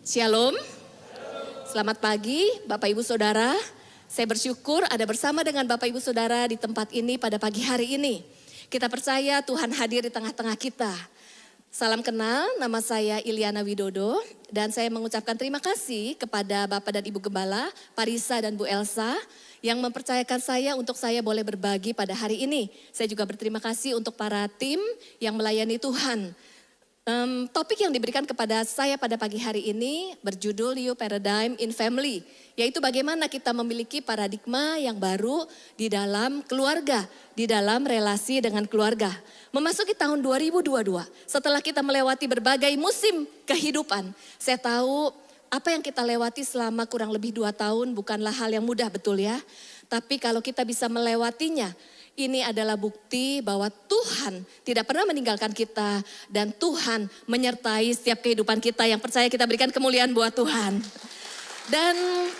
Shalom, selamat pagi Bapak Ibu Saudara. Saya bersyukur ada bersama dengan Bapak Ibu Saudara di tempat ini pada pagi hari ini. Kita percaya Tuhan hadir di tengah-tengah kita. Salam kenal, nama saya Iliana Widodo dan saya mengucapkan terima kasih kepada Bapak dan Ibu Gembala, Parisa dan Bu Elsa yang mempercayakan saya untuk saya boleh berbagi pada hari ini. Saya juga berterima kasih untuk para tim yang melayani Tuhan. Topik yang diberikan kepada saya pada pagi hari ini berjudul New Paradigm in Family, yaitu bagaimana kita memiliki paradigma yang baru di dalam keluarga, di dalam relasi dengan keluarga. Memasuki tahun 2022, setelah kita melewati berbagai musim kehidupan, saya tahu apa yang kita lewati selama kurang lebih 2 tahun bukanlah hal yang mudah, betul ya? Tapi kalau kita bisa melewatinya, ini adalah bukti bahwa Tuhan tidak pernah meninggalkan kita dan Tuhan menyertai setiap kehidupan kita yang percaya kita berikan kemuliaan buat Tuhan. Dan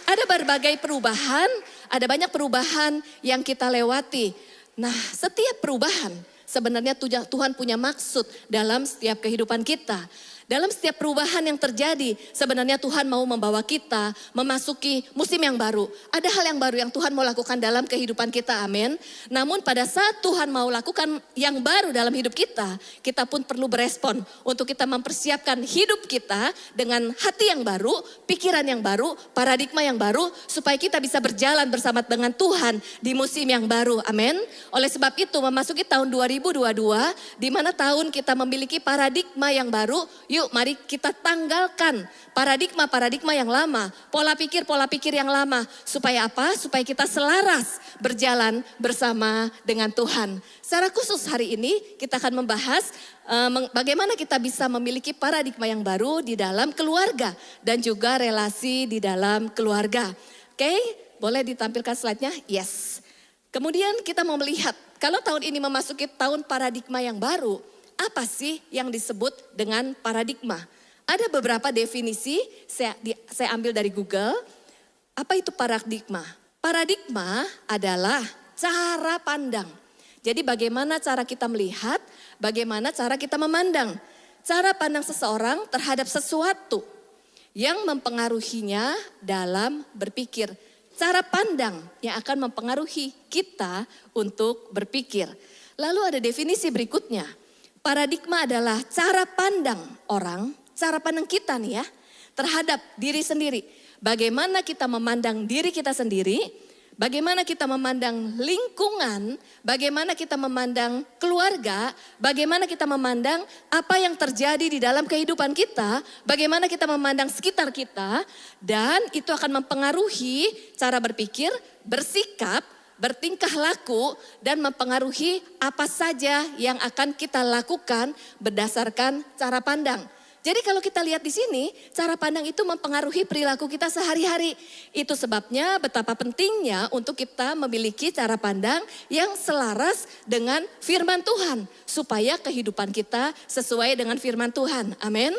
ada berbagai perubahan, ada banyak perubahan yang kita lewati. Nah, setiap perubahan sebenarnya Tuhan punya maksud dalam setiap kehidupan kita. Dalam setiap perubahan yang terjadi, sebenarnya Tuhan mau membawa kita memasuki musim yang baru. Ada hal yang baru yang Tuhan mau lakukan dalam kehidupan kita, amin. Namun pada saat Tuhan mau lakukan yang baru dalam hidup kita, kita pun perlu berespon untuk kita mempersiapkan hidup kita dengan hati yang baru, pikiran yang baru, paradigma yang baru, supaya kita bisa berjalan bersama dengan Tuhan di musim yang baru, amin. Oleh sebab itu memasuki tahun 2022, di mana tahun kita memiliki paradigma yang baru. Yuk mari kita tanggalkan paradigma-paradigma yang lama, pola pikir yang lama. Supaya apa? Supaya kita selaras berjalan bersama dengan Tuhan. Secara khusus hari ini kita akan membahas bagaimana kita bisa memiliki paradigma yang baru di dalam keluarga dan juga relasi di dalam keluarga. Oke, boleh ditampilkan slide-nya? Yes. Kemudian kita mau melihat kalau tahun ini memasuki tahun paradigma yang baru, apa sih yang disebut dengan paradigma? Ada beberapa definisi, saya ambil dari Google. Apa itu paradigma? Paradigma adalah cara pandang. Jadi bagaimana cara kita melihat, bagaimana cara kita memandang. Cara pandang seseorang terhadap sesuatu yang mempengaruhinya dalam berpikir. Cara pandang yang akan mempengaruhi kita untuk berpikir. Lalu ada definisi berikutnya. Paradigma adalah cara pandang orang, cara pandang kita nih ya, terhadap diri sendiri. Bagaimana kita memandang diri kita sendiri, bagaimana kita memandang lingkungan, bagaimana kita memandang keluarga, bagaimana kita memandang apa yang terjadi di dalam kehidupan kita, bagaimana kita memandang sekitar kita, dan itu akan mempengaruhi cara berpikir, bersikap, bertingkah laku dan mempengaruhi apa saja yang akan kita lakukan berdasarkan cara pandang. Jadi kalau kita lihat di sini, cara pandang itu mempengaruhi perilaku kita sehari-hari. Itu sebabnya betapa pentingnya untuk kita memiliki cara pandang yang selaras dengan firman Tuhan. Supaya kehidupan kita sesuai dengan firman Tuhan. Amin.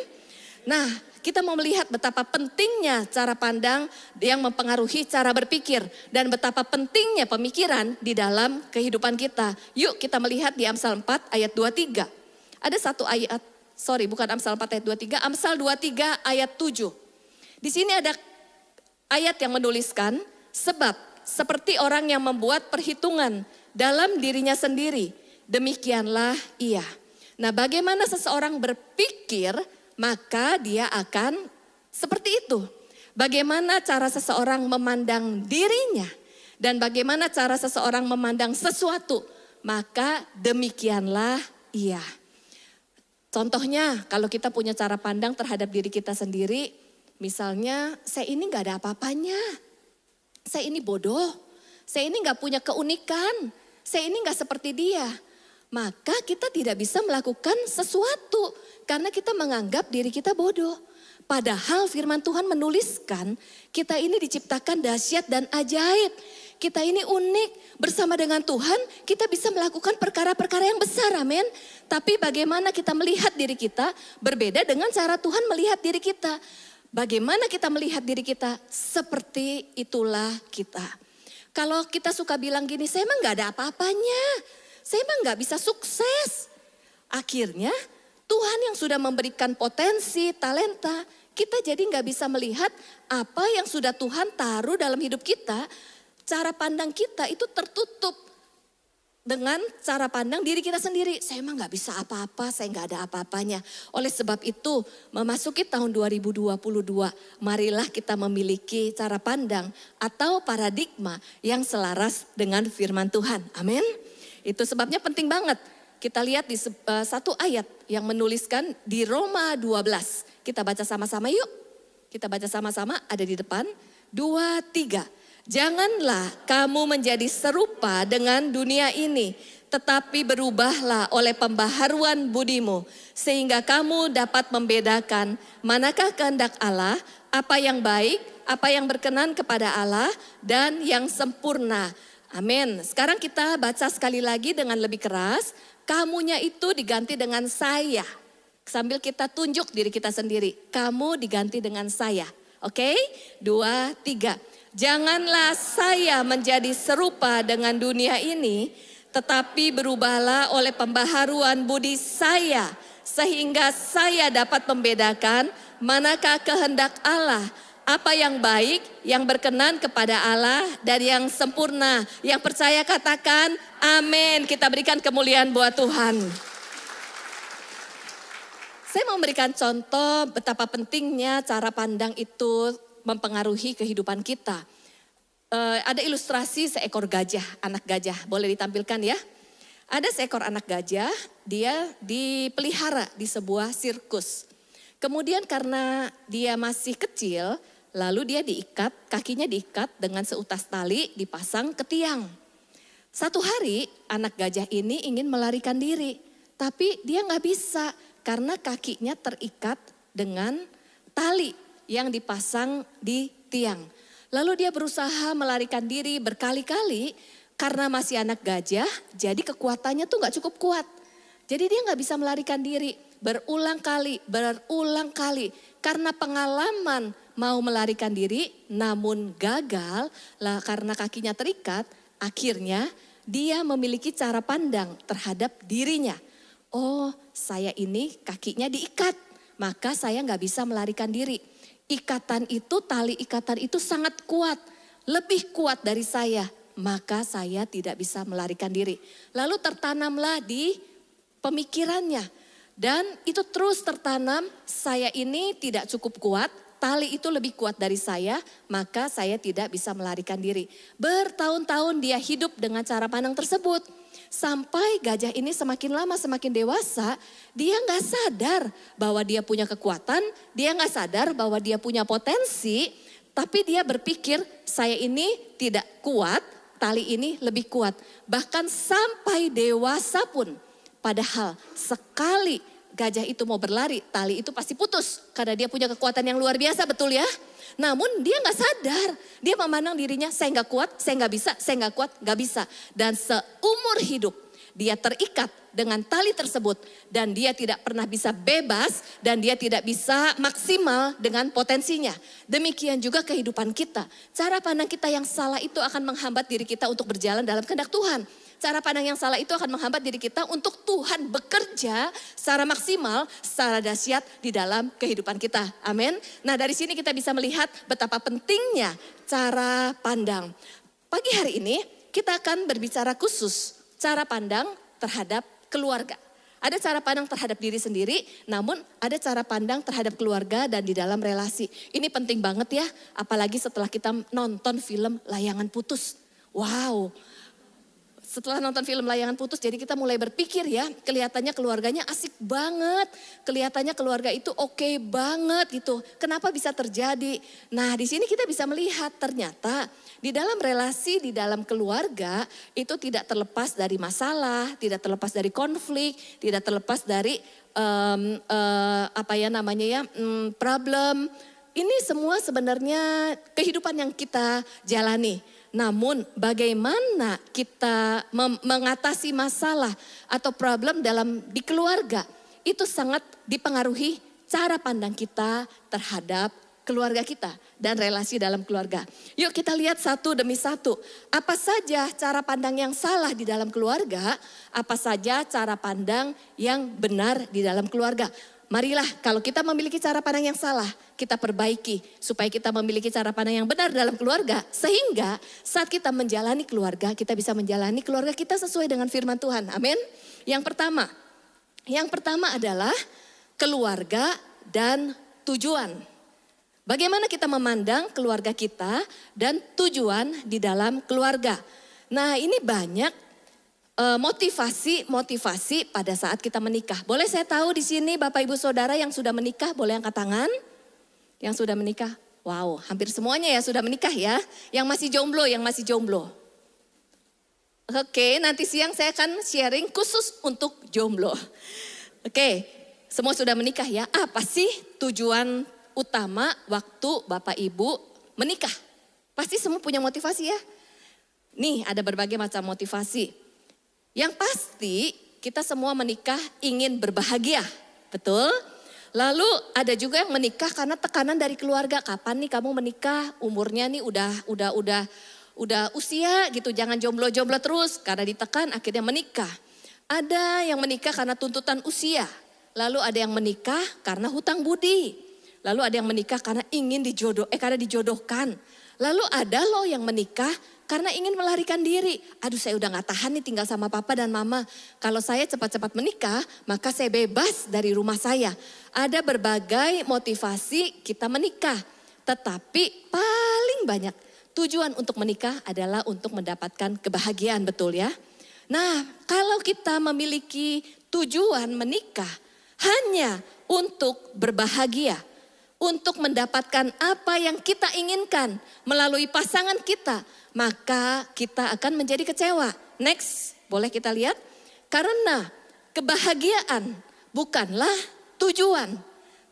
Nah, kita mau melihat betapa pentingnya cara pandang yang mempengaruhi cara berpikir. Dan betapa pentingnya pemikiran di dalam kehidupan kita. Yuk kita melihat di Amsal 4 ayat 23. Ada satu ayat, bukan Amsal 4 ayat 23, Amsal 23 ayat 7. Di sini ada ayat yang menuliskan, sebab seperti orang yang membuat perhitungan dalam dirinya sendiri, demikianlah ia. Nah, bagaimana seseorang berpikir, maka dia akan seperti itu. Bagaimana cara seseorang memandang dirinya dan bagaimana cara seseorang memandang sesuatu, maka demikianlah ia. Contohnya kalau kita punya cara pandang terhadap diri kita sendiri, misalnya saya ini gak ada apa-apanya, saya ini bodoh, saya ini gak punya keunikan, saya ini gak seperti dia. Maka kita tidak bisa melakukan sesuatu karena kita menganggap diri kita bodoh. Padahal firman Tuhan menuliskan kita ini diciptakan dahsyat dan ajaib. Kita ini unik, bersama dengan Tuhan kita bisa melakukan perkara-perkara yang besar, amin. Tapi bagaimana kita melihat diri kita berbeda dengan cara Tuhan melihat diri kita. Bagaimana kita melihat diri kita, seperti itulah kita. Kalau kita suka bilang gini, saya emang gak ada apa-apanya. Saya emang gak bisa sukses. Akhirnya Tuhan yang sudah memberikan potensi, talenta, kita jadi nggak bisa melihat apa yang sudah Tuhan taruh dalam hidup kita. Cara pandang kita itu tertutup dengan cara pandang diri kita sendiri. Saya emang gak bisa apa-apa, saya gak ada apa-apanya. Oleh sebab itu, memasuki tahun 2022, marilah kita memiliki cara pandang atau paradigma yang selaras dengan firman Tuhan. Amin. Itu sebabnya penting banget. Kita lihat di satu ayat yang menuliskan di Roma 12. Kita baca sama-sama yuk. Kita baca sama-sama, ada di depan. 2, 3. Janganlah kamu menjadi serupa dengan dunia ini, tetapi berubahlah oleh pembaharuan budimu, sehingga kamu dapat membedakan manakah kehendak Allah, apa yang baik, apa yang berkenan kepada Allah, dan yang sempurna. Amin. Sekarang kita baca sekali lagi dengan lebih keras, kamunya itu diganti dengan saya. Sambil kita tunjuk diri kita sendiri, kamu diganti dengan saya. Oke? 2, 3. Janganlah saya menjadi serupa dengan dunia ini, tetapi berubahlah oleh pembaharuan budi saya, sehingga saya dapat membedakan manakah kehendak Allah, apa yang baik, yang berkenan kepada Allah, dan yang sempurna. Yang percaya katakan amin. Kita berikan kemuliaan buat Tuhan. Saya mau memberikan contoh betapa pentingnya cara pandang itu mempengaruhi kehidupan kita. Ada ilustrasi seekor gajah, anak gajah. Boleh ditampilkan ya. Ada seekor anak gajah, dia dipelihara di sebuah sirkus. Kemudian karena dia masih kecil, lalu dia diikat, kakinya diikat dengan seutas tali dipasang ke tiang. Satu hari anak gajah ini ingin melarikan diri, tapi dia nggak bisa karena kakinya terikat dengan tali yang dipasang di tiang. Lalu dia berusaha melarikan diri berkali-kali karena masih anak gajah, jadi kekuatannya tuh gak cukup kuat. Jadi dia gak bisa melarikan diri berulang kali karena pengalaman mau melarikan diri namun gagal lah karena kakinya terikat. Akhirnya dia memiliki cara pandang terhadap dirinya. Oh, saya ini kakinya diikat, maka saya gak bisa melarikan diri. Tali ikatan itu sangat kuat, lebih kuat dari saya, maka saya tidak bisa melarikan diri. Lalu tertanamlah di pemikirannya dan itu terus tertanam, saya ini tidak cukup kuat, tali itu lebih kuat dari saya, maka saya tidak bisa melarikan diri. Bertahun-tahun dia hidup dengan cara pandang tersebut. Sampai gajah ini semakin lama semakin dewasa, dia gak sadar bahwa dia punya kekuatan, dia gak sadar bahwa dia punya potensi, tapi dia berpikir saya ini tidak kuat, tali ini lebih kuat. Bahkan sampai dewasa pun, padahal sekali gajah itu mau berlari, tali itu pasti putus karena dia punya kekuatan yang luar biasa, betul ya? Namun dia gak sadar, dia memandang dirinya saya gak kuat, saya gak bisa, saya gak kuat, gak bisa. Dan seumur hidup dia terikat dengan tali tersebut dan dia tidak pernah bisa bebas dan dia tidak bisa maksimal dengan potensinya. Demikian juga kehidupan kita. Cara pandang kita yang salah itu akan menghambat diri kita untuk berjalan dalam kehendak Tuhan. Cara pandang yang salah itu akan menghambat diri kita untuk Tuhan bekerja secara maksimal, secara dahsyat di dalam kehidupan kita. Amin. Nah dari sini kita bisa melihat betapa pentingnya cara pandang. Pagi hari ini kita akan berbicara khusus cara pandang terhadap keluarga. Ada cara pandang terhadap diri sendiri, namun ada cara pandang terhadap keluarga dan di dalam relasi. Ini penting banget ya, apalagi setelah kita nonton film Layangan Putus. Wow. Setelah nonton film Layangan Putus, jadi kita mulai berpikir ya, kelihatannya keluarganya asik banget, kelihatannya keluarga itu oke banget gitu. Kenapa bisa terjadi? Nah, di sini kita bisa melihat ternyata di dalam relasi, di dalam keluarga itu tidak terlepas dari masalah, tidak terlepas dari konflik, tidak terlepas dari problem. Ini semua sebenarnya kehidupan yang kita jalani. Namun bagaimana kita mengatasi masalah atau problem di keluarga itu sangat dipengaruhi cara pandang kita terhadap keluarga kita dan relasi dalam keluarga. Yuk kita lihat satu demi satu. Apa saja cara pandang yang salah di dalam keluarga, apa saja cara pandang yang benar di dalam keluarga. Marilah kalau kita memiliki cara pandang yang salah, kita perbaiki supaya kita memiliki cara pandang yang benar dalam keluarga. Sehingga saat kita menjalani keluarga, kita bisa menjalani keluarga kita sesuai dengan firman Tuhan. Amin. Yang pertama adalah keluarga dan tujuan. Bagaimana kita memandang keluarga kita dan tujuan di dalam keluarga. Nah, ini banyak motivasi pada saat kita menikah. Boleh saya tahu di sini Bapak Ibu Saudara yang sudah menikah, boleh angkat tangan? Yang sudah menikah? Wow, hampir semuanya ya sudah menikah ya. Yang masih jomblo. Oke, nanti siang saya akan sharing khusus untuk jomblo. Oke, semua sudah menikah ya. Apa sih tujuan utama waktu Bapak Ibu menikah? Pasti semua punya motivasi ya. Nih ada berbagai macam motivasi. Yang pasti kita semua menikah ingin berbahagia, betul? Lalu ada juga yang menikah karena tekanan dari keluarga. Kapan nih kamu menikah? Umurnya nih udah usia gitu, jangan jomblo-jomblo terus. Karena ditekan akhirnya menikah. Ada yang menikah karena tuntutan usia. Lalu ada yang menikah karena hutang budi. Lalu ada yang menikah karena ingin karena dijodohkan. Lalu ada loh yang menikah karena ingin melarikan diri. Aduh, saya udah gak tahan nih tinggal sama papa dan mama. Kalau saya cepat-cepat menikah, maka saya bebas dari rumah saya. Ada berbagai motivasi kita menikah. Tetapi paling banyak tujuan untuk menikah adalah untuk mendapatkan kebahagiaan, betul ya? Nah, kalau kita memiliki tujuan menikah hanya untuk berbahagia, untuk mendapatkan apa yang kita inginkan melalui pasangan kita, maka kita akan menjadi kecewa. Next, boleh kita lihat? Karena kebahagiaan bukanlah tujuan,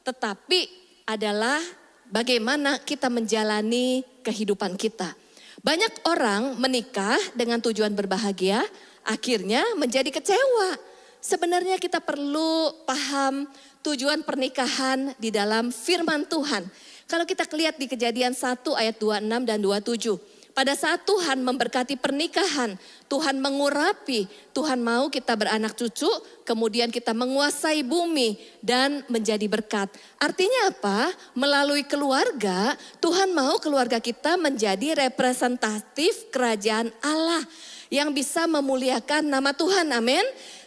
tetapi adalah bagaimana kita menjalani kehidupan kita. Banyak orang menikah dengan tujuan berbahagia, akhirnya menjadi kecewa. Sebenarnya kita perlu paham tujuan pernikahan di dalam firman Tuhan. Kalau kita lihat di Kejadian 1 ayat 26 dan 27. Pada saat Tuhan memberkati pernikahan, Tuhan mengurapi, Tuhan mau kita beranak cucu, kemudian kita menguasai bumi dan menjadi berkat. Artinya apa? Melalui keluarga, Tuhan mau keluarga kita menjadi representatif kerajaan Allah yang bisa memuliakan nama Tuhan. Amin.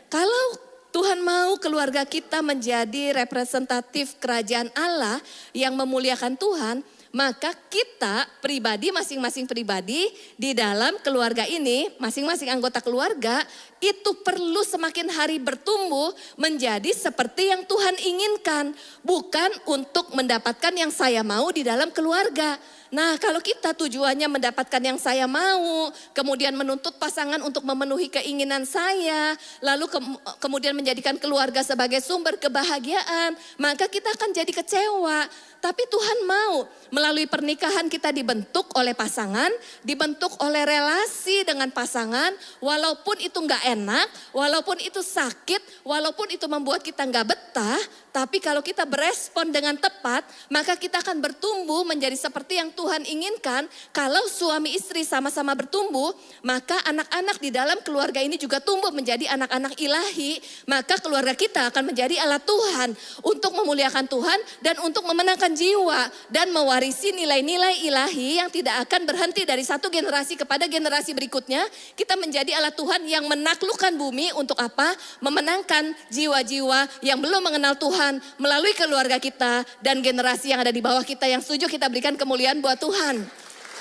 Kalau Tuhan mau keluarga kita menjadi representatif kerajaan Allah yang memuliakan Tuhan, maka kita pribadi, masing-masing pribadi di dalam keluarga ini, masing-masing anggota keluarga itu perlu semakin hari bertumbuh menjadi seperti yang Tuhan inginkan. Bukan untuk mendapatkan yang saya mau di dalam keluarga. Nah, kalau kita tujuannya mendapatkan yang saya mau, kemudian menuntut pasangan untuk memenuhi keinginan saya, lalu kemudian menjadikan keluarga sebagai sumber kebahagiaan, maka kita akan jadi kecewa. Tapi Tuhan mau melalui pernikahan kita dibentuk oleh pasangan, dibentuk oleh relasi dengan pasangan, walaupun itu gak enak, walaupun itu sakit, walaupun itu membuat kita gak betah, tapi kalau kita berespon dengan tepat, maka kita akan bertumbuh menjadi seperti yang Tuhan inginkan. Kalau suami istri sama-sama bertumbuh, maka anak-anak di dalam keluarga ini juga tumbuh menjadi anak-anak ilahi. Maka keluarga kita akan menjadi alat Tuhan untuk memuliakan Tuhan dan untuk memenangkan jiwa dan mewarisi nilai-nilai ilahi yang tidak akan berhenti dari satu generasi kepada generasi berikutnya. Kita menjadi alat Tuhan yang menaklukkan bumi untuk apa? Memenangkan jiwa-jiwa yang belum mengenal Tuhan melalui keluarga kita dan generasi yang ada di bawah kita yang setuju kita berikan kemuliaan buat Tuhan.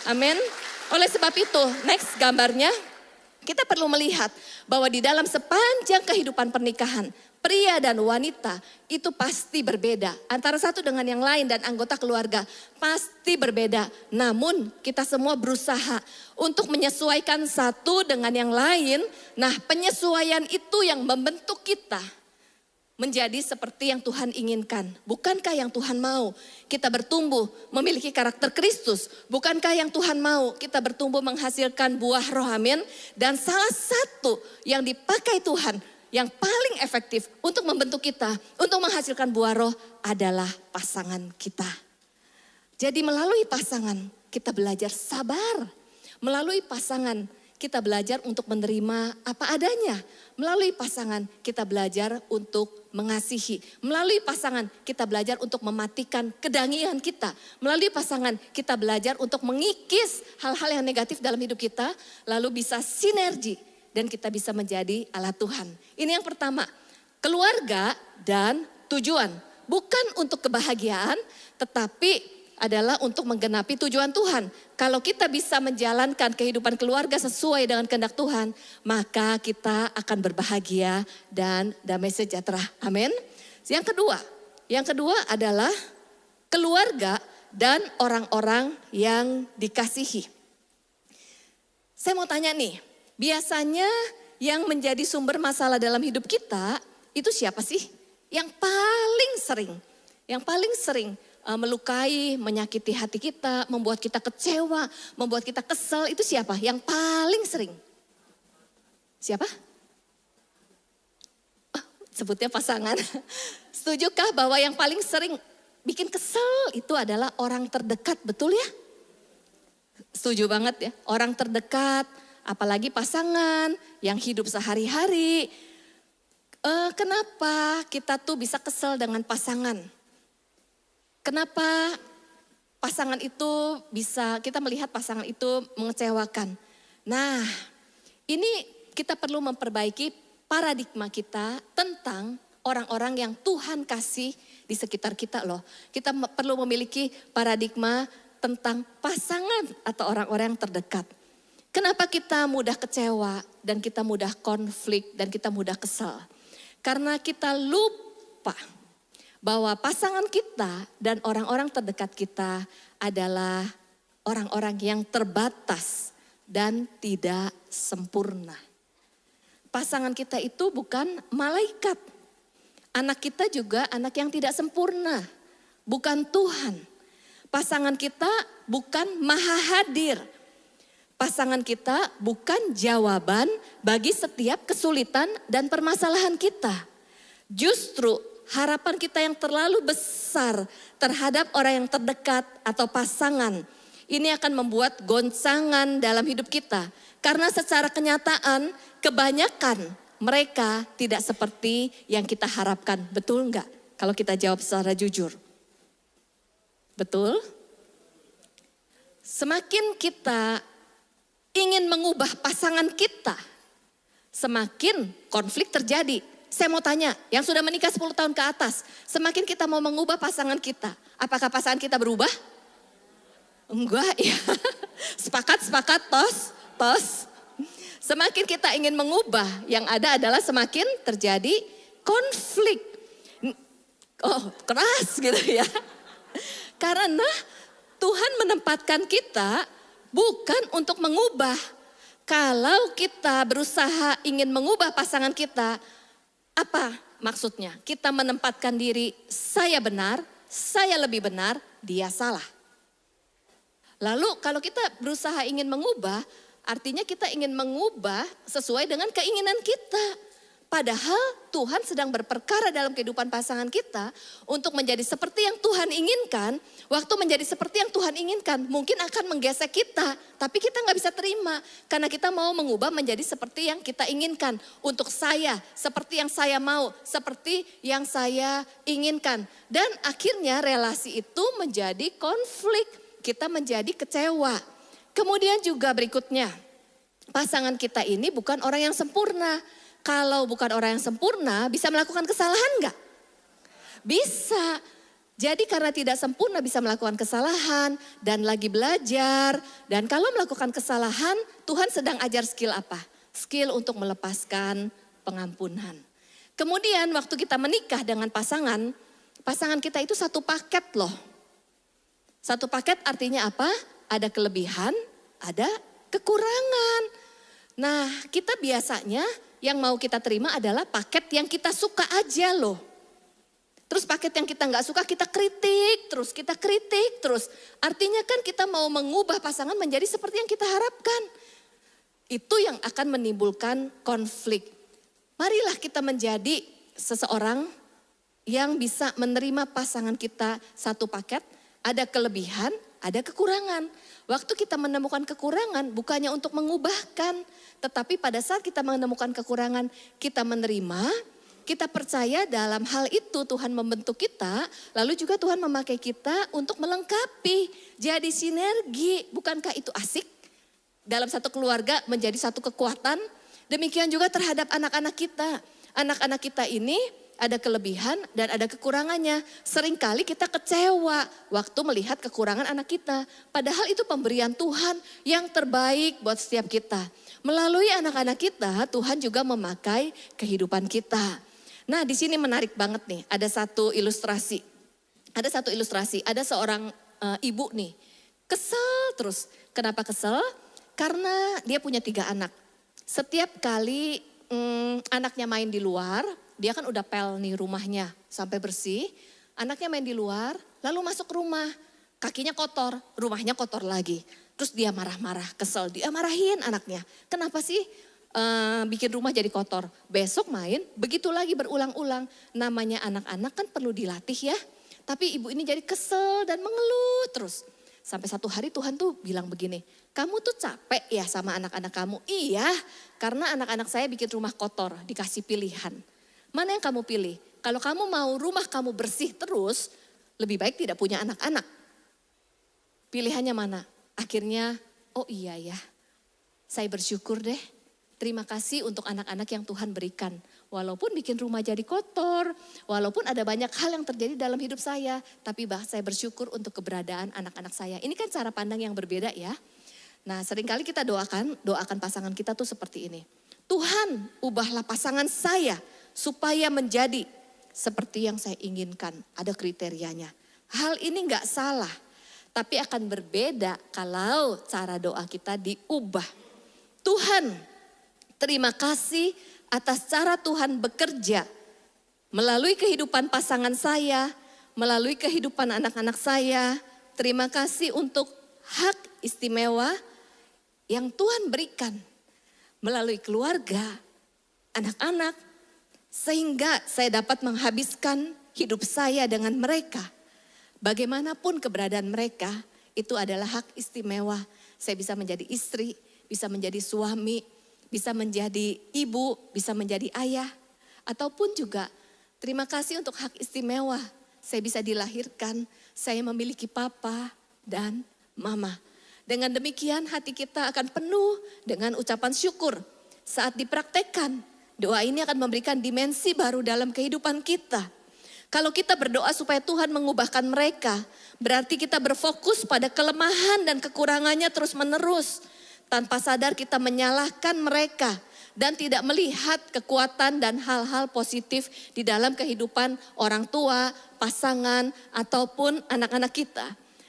Amin. Oleh sebab itu, next gambarnya, kita perlu melihat bahwa di dalam sepanjang kehidupan pernikahan, pria dan wanita itu pasti berbeda. Antara satu dengan yang lain dan anggota keluarga pasti berbeda. Namun kita semua berusaha untuk menyesuaikan satu dengan yang lain. Nah, penyesuaian itu yang membentuk kita menjadi seperti yang Tuhan inginkan. Bukankah yang Tuhan mau kita bertumbuh memiliki karakter Kristus? Bukankah yang Tuhan mau kita bertumbuh menghasilkan buah roh, amin? Dan salah satu yang dipakai Tuhan yang paling efektif untuk membentuk kita, untuk menghasilkan buah roh adalah pasangan kita. Jadi melalui pasangan kita belajar sabar. Melalui pasangan kita belajar untuk menerima apa adanya. Melalui pasangan kita belajar untuk mengasihi. Melalui pasangan kita belajar untuk mematikan kedangian kita. Melalui pasangan kita belajar untuk mengikis hal-hal yang negatif dalam hidup kita. Lalu bisa sinergi dan kita bisa menjadi alat Tuhan. Ini yang pertama, keluarga dan tujuan. Bukan untuk kebahagiaan tetapi adalah untuk menggenapi tujuan Tuhan. Kalau kita bisa menjalankan kehidupan keluarga sesuai dengan kehendak Tuhan, maka kita akan berbahagia dan damai sejahtera. Amin. Yang kedua adalah keluarga dan orang-orang yang dikasihi. Saya mau tanya nih, biasanya yang menjadi sumber masalah dalam hidup kita itu siapa sih? Yang paling sering melukai, menyakiti hati kita, membuat kita kecewa, membuat kita kesel, itu siapa? Yang paling sering? Siapa? Sebutnya pasangan. Setujukah bahwa yang paling sering bikin kesel itu adalah orang terdekat, betul ya? Setuju banget ya, orang terdekat, apalagi pasangan yang hidup sehari-hari. Kenapa kita tuh bisa kesel dengan pasangan? Kenapa pasangan itu bisa, kita melihat pasangan itu mengecewakan. Nah, ini kita perlu memperbaiki paradigma kita tentang orang-orang yang Tuhan kasih di sekitar kita loh. Kita perlu memiliki paradigma tentang pasangan atau orang-orang yang terdekat. Kenapa kita mudah kecewa dan kita mudah konflik dan kita mudah kesal? Karena kita lupa bahwa pasangan kita dan orang-orang terdekat kita adalah orang-orang yang terbatas dan tidak sempurna. Pasangan kita itu bukan malaikat. Anak kita juga anak yang tidak sempurna, bukan Tuhan. Pasangan kita bukan maha hadir. Pasangan kita bukan jawaban bagi setiap kesulitan dan permasalahan kita. Justru harapan kita yang terlalu besar terhadap orang yang terdekat atau pasangan, ini akan membuat goncangan dalam hidup kita. Karena secara kenyataan kebanyakan mereka tidak seperti yang kita harapkan. Betul enggak? Kalau kita jawab secara jujur. Betul? Semakin kita ingin mengubah pasangan kita, semakin konflik terjadi. Saya mau tanya, yang sudah menikah 10 tahun ke atas, semakin kita mau mengubah pasangan kita, apakah pasangan kita berubah? Enggak ya. Sepakat, tos. Semakin kita ingin mengubah, yang ada adalah semakin terjadi konflik. Oh, keras gitu ya. Karena Tuhan menempatkan kita bukan untuk mengubah. Kalau kita berusaha ingin mengubah pasangan kita, apa maksudnya? Kita menempatkan diri, saya benar, saya lebih benar, dia salah. Lalu kalau kita berusaha ingin mengubah, artinya kita ingin mengubah sesuai dengan keinginan kita. Padahal Tuhan sedang berperkara dalam kehidupan pasangan kita untuk menjadi seperti yang Tuhan inginkan. Waktu menjadi seperti yang Tuhan inginkan mungkin akan menggesek kita. Tapi kita gak bisa terima karena kita mau mengubah menjadi seperti yang kita inginkan. Untuk saya, seperti yang saya mau, seperti yang saya inginkan. Dan akhirnya relasi itu menjadi konflik. Kita menjadi kecewa. Kemudian juga berikutnya, pasangan kita ini bukan orang yang sempurna. Kalau bukan orang yang sempurna, bisa melakukan kesalahan enggak? Bisa. Jadi karena tidak sempurna bisa melakukan kesalahan dan lagi belajar. Dan kalau melakukan kesalahan, Tuhan sedang ajar skill apa? Skill untuk melepaskan pengampunan. Kemudian waktu kita menikah dengan pasangan, pasangan kita itu satu paket loh. Satu paket artinya apa? Ada kelebihan, ada kekurangan. Nah, kita biasanya yang mau kita terima adalah paket yang kita suka aja loh. Terus paket yang kita nggak suka kita kritik terus. Artinya kan kita mau mengubah pasangan menjadi seperti yang kita harapkan. Itu yang akan menimbulkan konflik. Marilah kita menjadi seseorang yang bisa menerima pasangan kita satu paket. Ada kelebihan, ada kekurangan. Waktu kita menemukan kekurangan bukannya untuk mengubahkan, tetapi pada saat kita menemukan kekurangan, kita menerima, kita percaya dalam hal itu Tuhan membentuk kita, lalu juga Tuhan memakai kita untuk melengkapi, jadi sinergi. Bukankah itu asik? Dalam satu keluarga menjadi satu kekuatan, demikian juga terhadap anak-anak kita. Anak-anak kita ini ada kelebihan dan ada kekurangannya. Seringkali kita kecewa waktu melihat kekurangan anak kita. Padahal itu pemberian Tuhan yang terbaik buat setiap kita. Melalui anak-anak kita, Tuhan juga memakai kehidupan kita. Nah, di sini menarik banget nih, ada satu ilustrasi. Ada seorang ibu nih, kesel terus. Kenapa kesel? Karena dia punya 3 anak. Setiap kali anaknya main di luar, dia kan udah pel nih rumahnya sampai bersih. Anaknya main di luar, lalu masuk rumah. Kakinya kotor, rumahnya kotor lagi. Terus dia marah-marah, kesel. Dia marahin anaknya. Kenapa sih bikin rumah jadi kotor? Besok main, begitu lagi berulang-ulang. Namanya anak-anak kan perlu dilatih ya. Tapi ibu ini jadi kesel dan mengeluh terus. Sampai satu hari Tuhan tuh bilang begini, kamu tuh capek ya sama anak-anak kamu? Iya, karena anak-anak saya bikin rumah kotor, dikasih pilihan. Mana yang kamu pilih? Kalau kamu mau rumah kamu bersih terus, lebih baik tidak punya anak-anak. Pilihannya mana? Akhirnya, oh iya ya, saya bersyukur deh. Terima kasih untuk anak-anak yang Tuhan berikan. Walaupun bikin rumah jadi kotor, walaupun ada banyak hal yang terjadi dalam hidup saya, tapi saya bersyukur untuk keberadaan anak-anak saya. Ini kan cara pandang yang berbeda ya. Nah, seringkali kita doakan pasangan kita tuh seperti ini. Tuhan, ubahlah pasangan saya supaya menjadi seperti yang saya inginkan. Ada kriterianya. Hal ini enggak salah, tapi akan berbeda kalau cara doa kita diubah. Tuhan, terima kasih atas cara Tuhan bekerja melalui kehidupan pasangan saya, melalui kehidupan anak-anak saya. Terima kasih untuk hak istimewa yang Tuhan berikan melalui keluarga, anak-anak, sehingga saya dapat menghabiskan hidup saya dengan mereka. Bagaimanapun keberadaan mereka, itu adalah hak istimewa. Saya bisa menjadi istri, bisa menjadi suami, bisa menjadi ibu, bisa menjadi ayah. Ataupun juga terima kasih untuk hak istimewa. Saya bisa dilahirkan, saya memiliki papa dan mama. Dengan demikian hati kita akan penuh dengan ucapan syukur. Saat dipraktekkan, doa ini akan memberikan dimensi baru dalam kehidupan kita. Kalau kita berdoa supaya Tuhan mengubahkan mereka, berarti kita berfokus pada kelemahan dan kekurangannya terus menerus. Tanpa sadar kita menyalahkan mereka dan tidak melihat kekuatan dan hal-hal positif di dalam kehidupan orang tua, pasangan, ataupun anak-anak kita.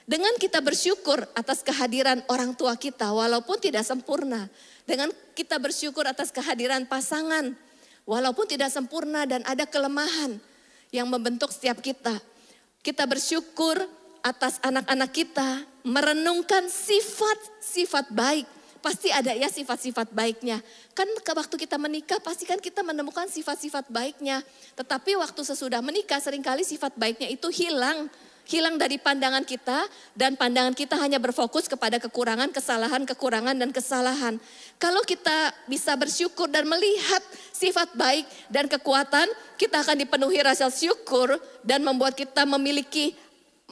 Dengan kita bersyukur atas kehadiran orang tua kita walaupun tidak sempurna. Dengan kita bersyukur atas kehadiran pasangan walaupun tidak sempurna dan ada kelemahan yang membentuk setiap kita. Kita bersyukur atas anak-anak kita, merenungkan sifat-sifat baik. Pasti ada ya sifat-sifat baiknya. Kan waktu kita menikah pasti kan kita menemukan sifat-sifat baiknya. Tetapi waktu sesudah menikah seringkali sifat baiknya itu hilang. Hilang dari pandangan kita dan pandangan kita hanya berfokus kepada kekurangan, dan kesalahan. Kalau kita bisa bersyukur dan melihat sifat baik dan kekuatan, kita akan dipenuhi rasa syukur dan membuat kita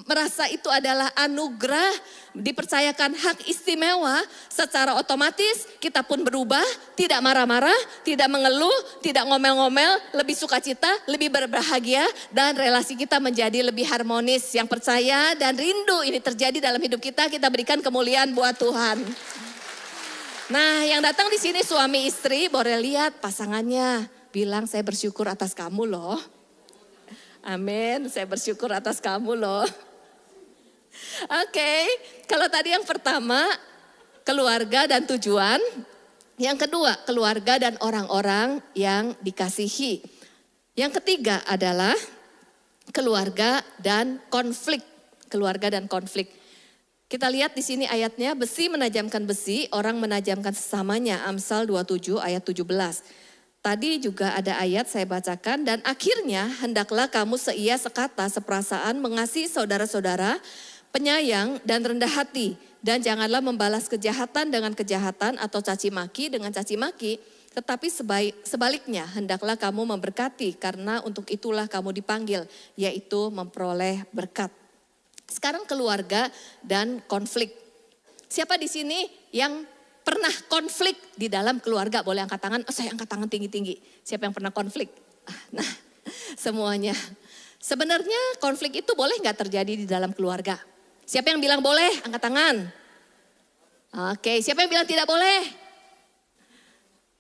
merasa itu adalah anugerah, dipercayakan hak istimewa, secara otomatis kita pun berubah, tidak marah-marah, tidak mengeluh, tidak ngomel-ngomel, lebih sukacita, lebih berbahagia, dan relasi kita menjadi lebih harmonis. Yang percaya dan rindu ini terjadi dalam hidup kita, kita berikan kemuliaan buat Tuhan. Nah, yang datang di sini suami istri, boleh lihat pasangannya, bilang saya bersyukur atas kamu loh. Amin, saya bersyukur atas kamu loh. Oke, kalau tadi yang pertama keluarga dan tujuan. Yang kedua keluarga dan orang-orang yang dikasihi. Yang ketiga adalah keluarga dan konflik. Keluarga dan konflik. Kita lihat di sini ayatnya, besi menajamkan besi, orang menajamkan sesamanya. Amsal 27 ayat 17. Tadi juga ada ayat saya bacakan, dan akhirnya hendaklah kamu seia sekata seperasaan mengasihi saudara-saudara, penyayang dan rendah hati. Dan janganlah membalas kejahatan dengan kejahatan atau caci maki dengan caci maki. Tetapi sebaliknya hendaklah kamu memberkati karena untuk itulah kamu dipanggil, yaitu memperoleh berkat. Sekarang keluarga dan konflik. Siapa di sini yang pernah konflik di dalam keluarga? Boleh angkat tangan? Oh, saya angkat tangan tinggi-tinggi. Siapa yang pernah konflik? Nah, semuanya. Sebenarnya konflik itu boleh nggak terjadi di dalam keluarga? Siapa yang bilang boleh? Angkat tangan. Oke, siapa yang bilang tidak boleh?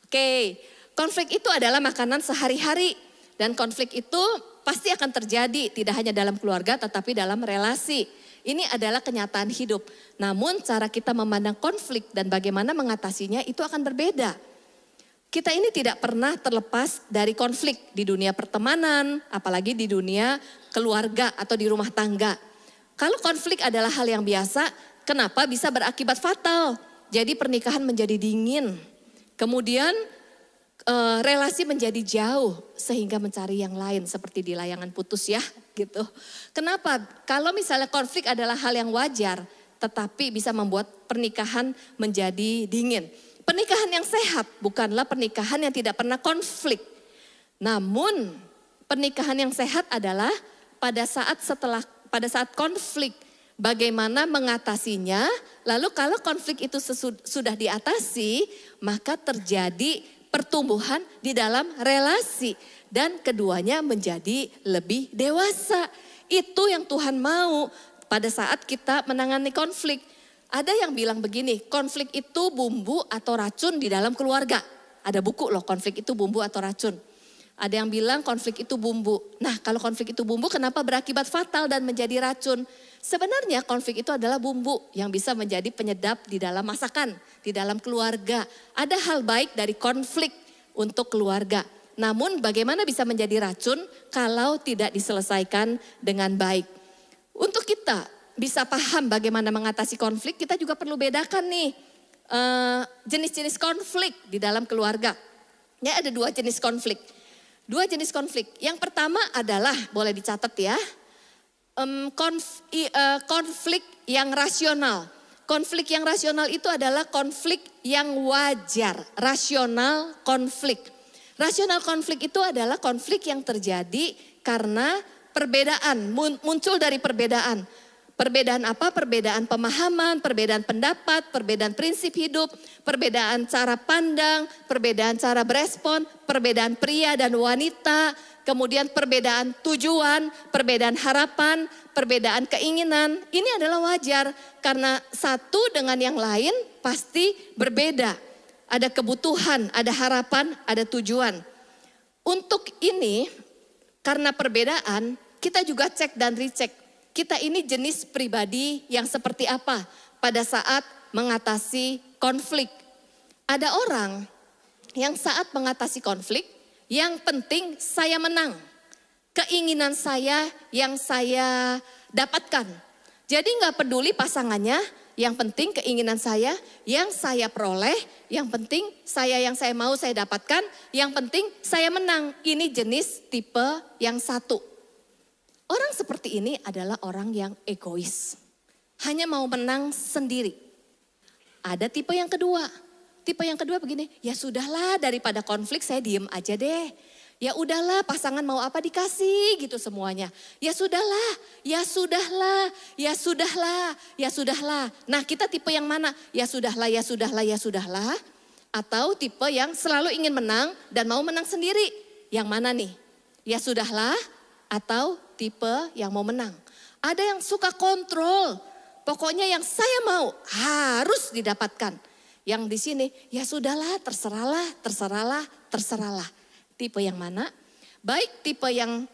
Oke, konflik itu adalah makanan sehari-hari. Dan konflik itu pasti akan terjadi tidak hanya dalam keluarga tetapi dalam relasi. Ini adalah kenyataan hidup. Namun cara kita memandang konflik dan bagaimana mengatasinya itu akan berbeda. Kita ini tidak pernah terlepas dari konflik di dunia pertemanan, apalagi di dunia keluarga atau di rumah tangga. Kalau konflik adalah hal yang biasa, kenapa bisa berakibat fatal? Jadi pernikahan menjadi dingin. Kemudian relasi menjadi jauh sehingga mencari yang lain seperti di layangan putus ya gitu. Kenapa? Kalau misalnya konflik adalah hal yang wajar tetapi bisa membuat pernikahan menjadi dingin. Pernikahan yang sehat bukanlah pernikahan yang tidak pernah konflik. Namun pernikahan yang sehat adalah pada saat konflik bagaimana mengatasinya, lalu kalau konflik itu sudah diatasi, maka terjadi pertumbuhan di dalam relasi. Dan keduanya menjadi lebih dewasa. Itu yang Tuhan mau pada saat kita menangani konflik. Ada yang bilang begini, konflik itu bumbu atau racun di dalam keluarga. Ada buku loh, konflik itu bumbu atau racun. Ada yang bilang konflik itu bumbu. Nah, kalau konflik itu bumbu kenapa berakibat fatal dan menjadi racun? Sebenarnya konflik itu adalah bumbu yang bisa menjadi penyedap di dalam masakan, di dalam keluarga. Ada hal baik dari konflik untuk keluarga. Namun bagaimana bisa menjadi racun kalau tidak diselesaikan dengan baik? Untuk kita bisa paham bagaimana mengatasi konflik, kita juga perlu bedakan nih jenis-jenis konflik di dalam keluarga. Ya, ada dua jenis konflik. Dua jenis konflik. Yang pertama adalah, boleh dicatat ya, konflik yang rasional. Konflik yang rasional itu adalah konflik yang wajar. Rasional konflik. Rasional konflik itu adalah konflik yang terjadi karena perbedaan, muncul dari perbedaan. Perbedaan apa? Perbedaan pemahaman, perbedaan pendapat, perbedaan prinsip hidup, perbedaan cara pandang, perbedaan cara berespon, perbedaan pria dan wanita, kemudian perbedaan tujuan, perbedaan harapan, perbedaan keinginan. Ini adalah wajar karena satu dengan yang lain pasti berbeda. Ada kebutuhan, ada harapan, ada tujuan. Untuk ini, karena perbedaan, kita juga cek dan recheck. Kita ini jenis pribadi yang seperti apa pada saat mengatasi konflik. Ada orang yang saat mengatasi konflik, yang penting saya menang. Keinginan saya yang saya dapatkan. Jadi gak peduli pasangannya, yang penting keinginan saya yang saya peroleh, yang penting yang saya mau saya dapatkan, yang penting saya menang. Ini jenis tipe yang satu. Orang seperti ini adalah orang yang egois. Hanya mau menang sendiri. Ada tipe yang kedua. Tipe yang kedua begini, ya sudahlah daripada konflik saya diem aja deh. Ya udahlah pasangan mau apa dikasih gitu semuanya. Ya sudahlah, ya sudahlah, ya sudahlah, ya sudahlah. Nah kita tipe yang mana? Ya sudahlah, ya sudahlah, ya sudahlah. Atau tipe yang selalu ingin menang dan mau menang sendiri. Yang mana nih? Ya sudahlah atau tipe yang mau menang. Ada yang suka kontrol. Pokoknya yang saya mau harus didapatkan. Yang di sini ya sudahlah, terserahlah, terserahlah, terserahlah. Tipe yang mana? Baik tipe yang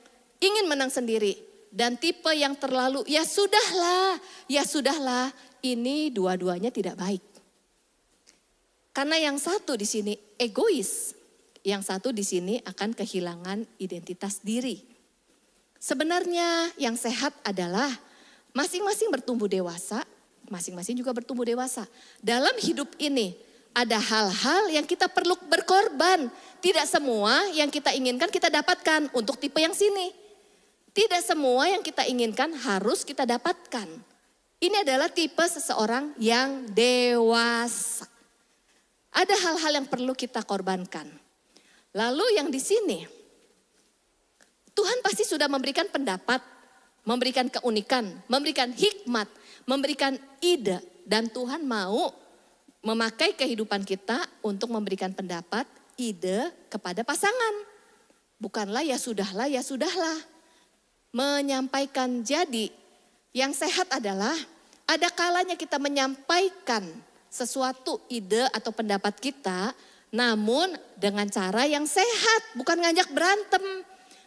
ingin menang sendiri dan tipe yang terlalu ya sudahlah, ya sudahlah. Ini dua-duanya tidak baik. Karena yang satu di sini egois, yang satu di sini akan kehilangan identitas diri. Sebenarnya yang sehat adalah masing-masing bertumbuh dewasa, masing-masing juga bertumbuh dewasa. Dalam hidup ini ada hal-hal yang kita perlu berkorban. Tidak semua yang kita inginkan kita dapatkan untuk tipe yang sini. Tidak semua yang kita inginkan harus kita dapatkan. Ini adalah tipe seseorang yang dewasa. Ada hal-hal yang perlu kita korbankan. Lalu yang di sini, Tuhan pasti sudah memberikan pendapat, memberikan keunikan, memberikan hikmat, memberikan ide. Dan Tuhan mau memakai kehidupan kita untuk memberikan pendapat, ide kepada pasangan. Bukanlah ya sudahlah. Menyampaikan jadi yang sehat adalah ada kalanya kita menyampaikan sesuatu ide atau pendapat kita, namun dengan cara yang sehat, bukan ngajak berantem.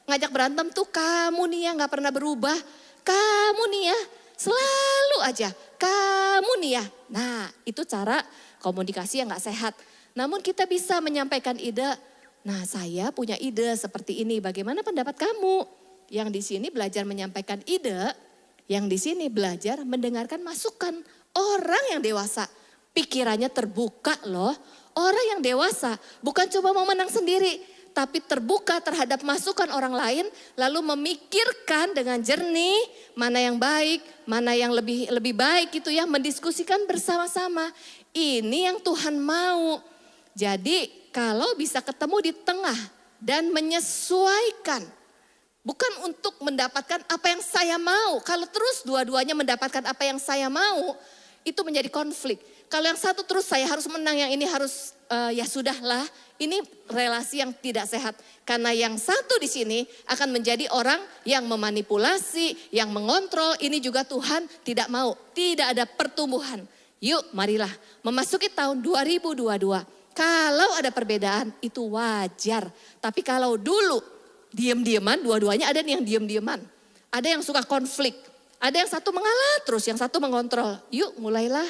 Ngajak berantem tuh kamu nih ya gak pernah berubah, kamu nih ya selalu aja, kamu nih ya. Nah itu cara komunikasi yang gak sehat. Namun kita bisa menyampaikan ide, nah saya punya ide seperti ini, bagaimana pendapat kamu? Yang di sini belajar menyampaikan ide, yang di sini belajar mendengarkan masukan. Orang yang dewasa pikirannya terbuka loh. Orang yang dewasa bukan coba mau menang sendiri, tapi terbuka terhadap masukan orang lain, lalu memikirkan dengan jernih mana yang baik, mana yang lebih baik gitu ya, mendiskusikan bersama-sama. Ini yang Tuhan mau. Jadi kalau bisa ketemu di tengah dan menyesuaikan, bukan untuk mendapatkan apa yang saya mau. Kalau terus dua-duanya mendapatkan apa yang saya mau, itu menjadi konflik. Kalau yang satu terus saya harus menang, yang ini harus ya sudahlah. Ini relasi yang tidak sehat. Karena yang satu di sini akan menjadi orang yang memanipulasi, yang mengontrol. Ini juga Tuhan tidak mau. Tidak ada pertumbuhan. Yuk marilah memasuki tahun 2022. Kalau ada perbedaan itu wajar. Tapi kalau dulu diam-diaman, dua-duanya ada nih yang diam-diaman. Ada yang suka konflik. Ada yang satu mengalah terus, yang satu mengontrol. Yuk mulailah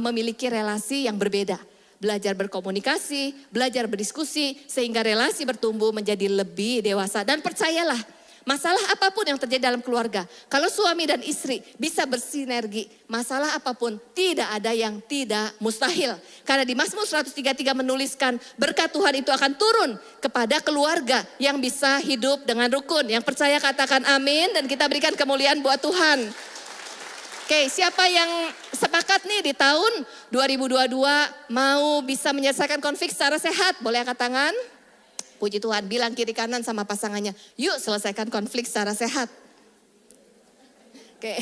memiliki relasi yang berbeda. Belajar berkomunikasi, belajar berdiskusi, sehingga relasi bertumbuh menjadi lebih dewasa. Dan percayalah, masalah apapun yang terjadi dalam keluarga, kalau suami dan istri bisa bersinergi, masalah apapun tidak ada yang tidak mustahil. Karena di Mazmur 133 menuliskan berkat Tuhan itu akan turun kepada keluarga yang bisa hidup dengan rukun. Yang percaya katakan amin dan kita berikan kemuliaan buat Tuhan. Oke, siapa yang sepakat nih di tahun 2022 mau bisa menyelesaikan konflik secara sehat? Boleh angkat tangan? Puji Tuhan, bilang kiri kanan sama pasangannya, yuk selesaikan konflik secara sehat. Oke,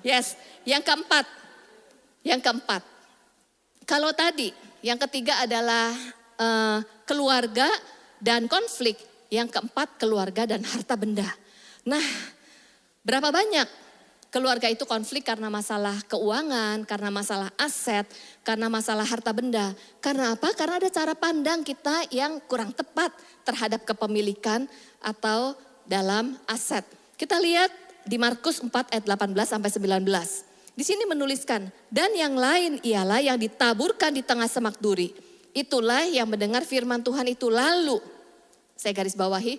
yes. Yang keempat. Kalau tadi, yang ketiga adalah keluarga dan konflik. Yang keempat, keluarga dan harta benda. Nah, berapa banyak keluarga itu konflik karena masalah keuangan, karena masalah aset, karena masalah harta benda. Karena apa? Karena ada cara pandang kita yang kurang tepat terhadap kepemilikan atau dalam aset. Kita lihat di Markus 4 ayat 18 sampai 19. Di sini menuliskan, dan yang lain ialah yang ditaburkan di tengah semak duri. Itulah yang mendengar firman Tuhan itu lalu, saya garis bawahi,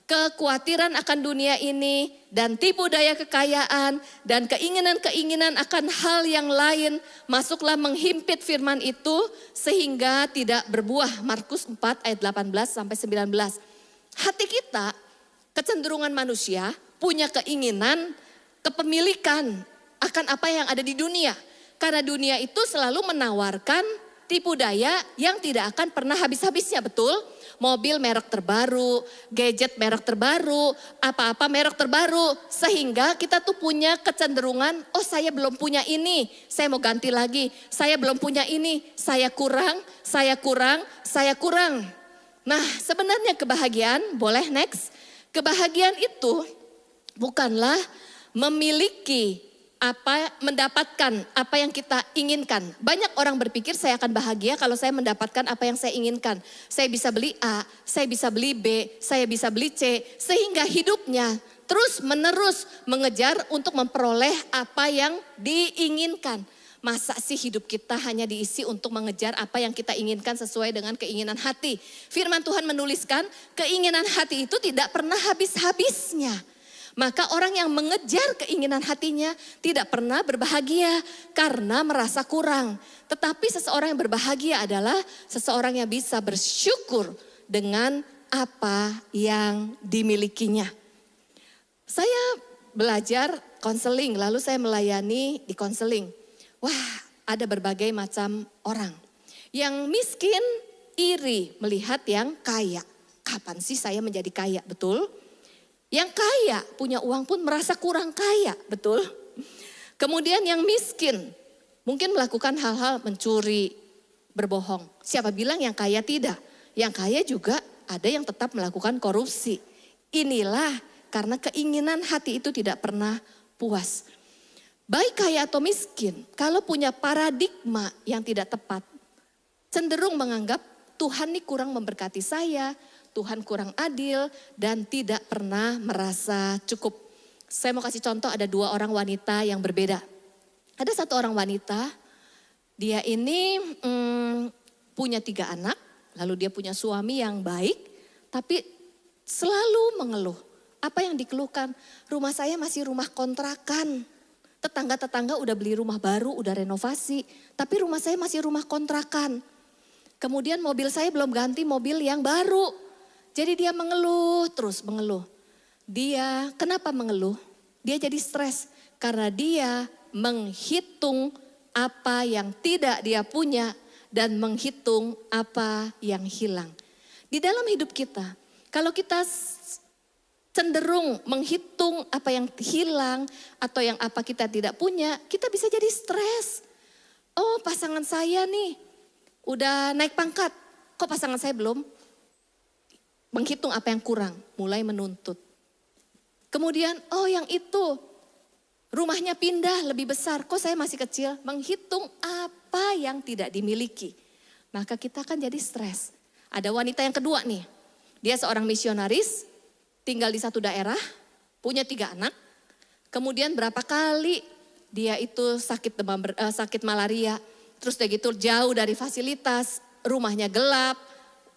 kekhawatiran akan dunia ini dan tipu daya kekayaan dan keinginan-keinginan akan hal yang lain masuklah menghimpit firman itu sehingga tidak berbuah. Markus 4 ayat 18 sampai 19. Hati kita, kecenderungan manusia punya keinginan, kepemilikan akan apa yang ada di dunia. Karena dunia itu selalu menawarkan tipu daya yang tidak akan pernah habis-habisnya, betul? Mobil merek terbaru, gadget merek terbaru, apa-apa merek terbaru. Sehingga kita tuh punya kecenderungan, oh saya belum punya ini, saya mau ganti lagi. Saya belum punya ini, saya kurang. Nah sebenarnya kebahagiaan, boleh next. Kebahagiaan itu bukanlah memiliki mendapatkan apa yang kita inginkan. Banyak orang berpikir saya akan bahagia kalau saya mendapatkan apa yang saya inginkan. Saya bisa beli A, saya bisa beli B, saya bisa beli C. Sehingga hidupnya terus menerus mengejar untuk memperoleh apa yang diinginkan. Masa sih hidup kita hanya diisi untuk mengejar apa yang kita inginkan sesuai dengan keinginan hati. Firman Tuhan menuliskan keinginan hati itu tidak pernah habis-habisnya. Maka orang yang mengejar keinginan hatinya tidak pernah berbahagia karena merasa kurang. Tetapi seseorang yang berbahagia adalah seseorang yang bisa bersyukur dengan apa yang dimilikinya. Saya belajar konseling, lalu saya melayani di konseling. Wah, ada berbagai macam orang. Yang miskin iri melihat yang kaya. Kapan sih saya menjadi kaya, betul? Yang kaya punya uang pun merasa kurang kaya, betul? Kemudian yang miskin mungkin melakukan hal-hal mencuri, berbohong. Siapa bilang yang kaya tidak? Yang kaya juga ada yang tetap melakukan korupsi. Inilah karena keinginan hati itu tidak pernah puas. Baik kaya atau miskin, kalau punya paradigma yang tidak tepat, cenderung menganggap Tuhan ini kurang memberkati saya, Tuhan kurang adil, dan tidak pernah merasa cukup. Saya mau kasih contoh, ada 2 orang wanita yang berbeda. Ada 1 orang wanita, dia ini punya 3 anak, lalu dia punya suami yang baik, tapi selalu mengeluh. Apa yang dikeluhkan? Rumah saya masih rumah kontrakan. Tetangga-tetangga udah beli rumah baru, udah renovasi, tapi rumah saya masih rumah kontrakan. Kemudian mobil saya belum ganti mobil yang baru. Jadi dia mengeluh, terus mengeluh. Dia kenapa mengeluh? Dia jadi stres karena dia menghitung apa yang tidak dia punya dan menghitung apa yang hilang. Di dalam hidup kita, kalau kita cenderung menghitung apa yang hilang atau yang apa kita tidak punya, kita bisa jadi stres. Oh, pasangan saya nih udah naik pangkat, kok pasangan saya belum? Menghitung apa yang kurang, mulai menuntut. Kemudian, oh yang itu rumahnya pindah lebih besar, kok saya masih kecil? Menghitung apa yang tidak dimiliki. Maka kita akan jadi stres. Ada wanita yang kedua nih, dia seorang misionaris, tinggal di satu daerah, punya 3 anak. Kemudian berapa kali dia itu sakit malaria, terus udah gitu jauh dari fasilitas, rumahnya gelap,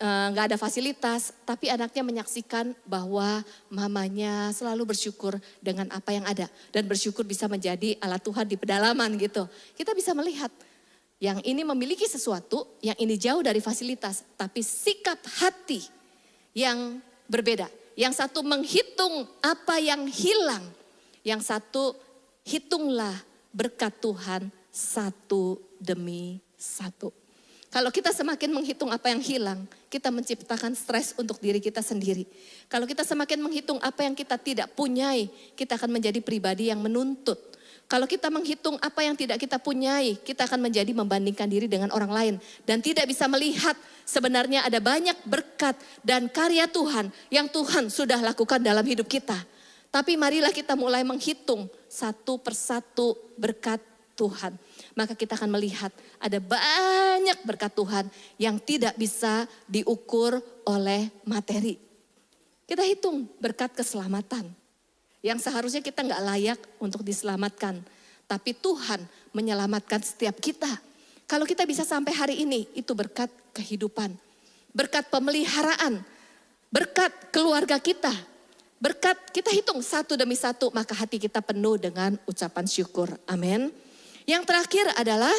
nggak ada fasilitas, tapi anaknya menyaksikan bahwa mamanya selalu bersyukur dengan apa yang ada dan bersyukur bisa menjadi alat Tuhan di pedalaman gitu. Kita bisa melihat yang ini memiliki sesuatu, yang ini jauh dari fasilitas, tapi sikap hati yang berbeda. Yang satu menghitung apa yang hilang, yang satu hitunglah berkat Tuhan satu demi satu. Kalau kita semakin menghitung apa yang hilang, kita menciptakan stres untuk diri kita sendiri. Kalau kita semakin menghitung apa yang kita tidak punyai, kita akan menjadi pribadi yang menuntut. Kalau kita menghitung apa yang tidak kita punyai, kita akan menjadi membandingkan diri dengan orang lain. Dan tidak bisa melihat sebenarnya ada banyak berkat dan karya Tuhan yang Tuhan sudah lakukan dalam hidup kita. Tapi marilah kita mulai menghitung satu persatu berkat Tuhan. Maka kita akan melihat ada banyak berkat Tuhan yang tidak bisa diukur oleh materi. Kita hitung berkat keselamatan. Yang seharusnya kita nggak layak untuk diselamatkan. Tapi Tuhan menyelamatkan setiap kita. Kalau kita bisa sampai hari ini, itu berkat kehidupan. Berkat pemeliharaan. Berkat keluarga kita. Berkat kita hitung satu demi satu, maka hati kita penuh dengan ucapan syukur. Amin. Yang terakhir adalah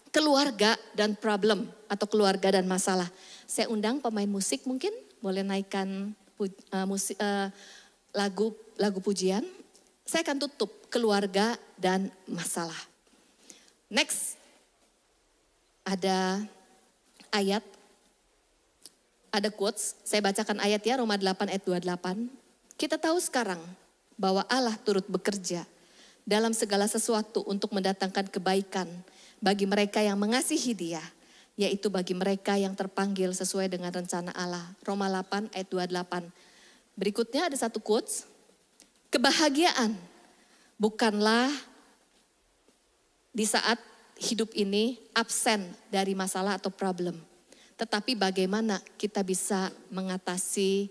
keluarga dan problem atau keluarga dan masalah. Saya undang pemain musik mungkin boleh naikkan lagu pujian. Saya akan tutup keluarga dan masalah. Next, ada ayat, ada quotes. Saya bacakan ayat ya, Roma 8 ayat 28. Kita tahu sekarang bahwa Allah turut bekerja dalam segala sesuatu untuk mendatangkan kebaikan bagi mereka yang mengasihi Dia, yaitu bagi mereka yang terpanggil sesuai dengan rencana Allah. Roma 8 ayat 28. Berikutnya ada satu quotes. Kebahagiaan bukanlah di saat hidup ini absen dari masalah atau problem. Tetapi bagaimana kita bisa mengatasi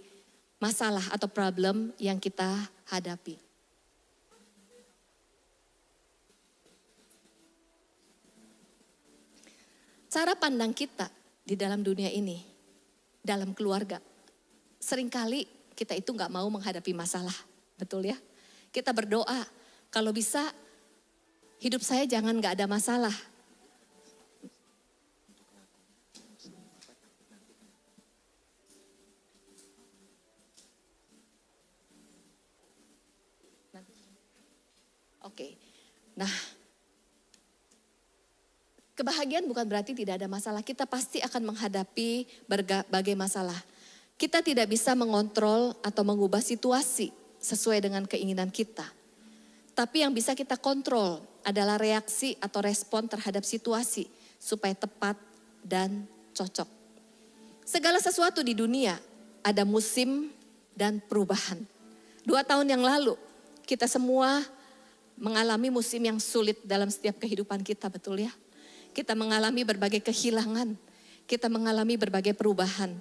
masalah atau problem yang kita hadapi. Cara pandang kita di dalam dunia ini, dalam keluarga, seringkali kita itu gak mau menghadapi masalah, betul ya? Kita berdoa, kalau bisa hidup saya jangan gak ada masalah. Kebahagiaan bukan berarti tidak ada masalah. Kita pasti akan menghadapi berbagai masalah. Kita tidak bisa mengontrol atau mengubah situasi sesuai dengan keinginan kita. Tapi yang bisa kita kontrol adalah reaksi atau respon terhadap situasi supaya tepat dan cocok. Segala sesuatu di dunia ada musim dan perubahan. 2 tahun yang lalu kita semua mengalami musim yang sulit dalam setiap kehidupan kita, betul ya? Kita mengalami berbagai kehilangan, kita mengalami berbagai perubahan.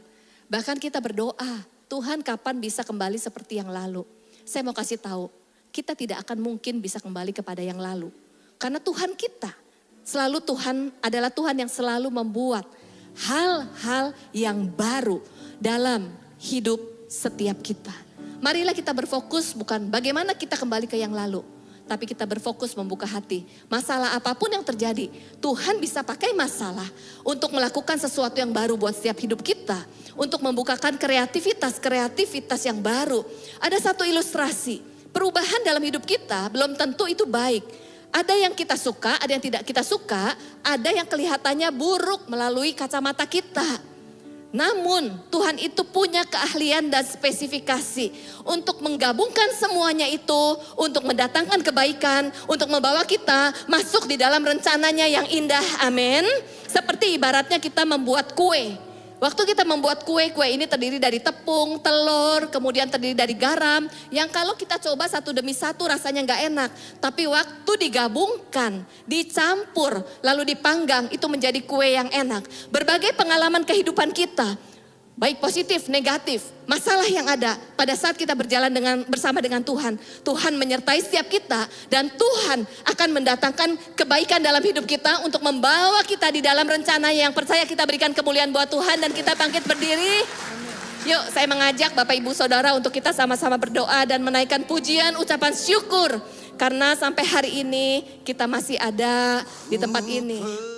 Bahkan kita berdoa, Tuhan kapan bisa kembali seperti yang lalu? Saya mau kasih tahu, kita tidak akan mungkin bisa kembali kepada yang lalu. Karena Tuhan kita, Tuhan adalah Tuhan yang selalu membuat hal-hal yang baru dalam hidup setiap kita. Marilah kita berfokus bukan bagaimana kita kembali ke yang lalu. Tapi kita berfokus membuka hati. Masalah apapun yang terjadi, Tuhan bisa pakai masalah untuk melakukan sesuatu yang baru buat setiap hidup kita. Untuk membukakan kreativitas yang baru. Ada satu ilustrasi, perubahan dalam hidup kita belum tentu itu baik. Ada yang kita suka, ada yang tidak kita suka, ada yang kelihatannya buruk melalui kacamata kita. Namun Tuhan itu punya keahlian dan spesifikasi untuk menggabungkan semuanya itu, untuk mendatangkan kebaikan, untuk membawa kita masuk di dalam rencananya yang indah, amin. Seperti ibaratnya kita membuat kue. Waktu kita membuat kue ini terdiri dari tepung, telur, kemudian terdiri dari garam. Yang kalau kita coba satu demi satu rasanya gak enak. Tapi waktu digabungkan, dicampur, lalu dipanggang itu menjadi kue yang enak. Berbagai pengalaman kehidupan kita, baik positif, negatif, masalah yang ada pada saat kita berjalan bersama dengan Tuhan. Tuhan menyertai setiap kita dan Tuhan akan mendatangkan kebaikan dalam hidup kita untuk membawa kita di dalam rencana yang percaya kita berikan kemuliaan buat Tuhan dan kita bangkit berdiri. Yuk saya mengajak Bapak Ibu Saudara untuk kita sama-sama berdoa dan menaikkan pujian ucapan syukur. Karena sampai hari ini kita masih ada di tempat ini.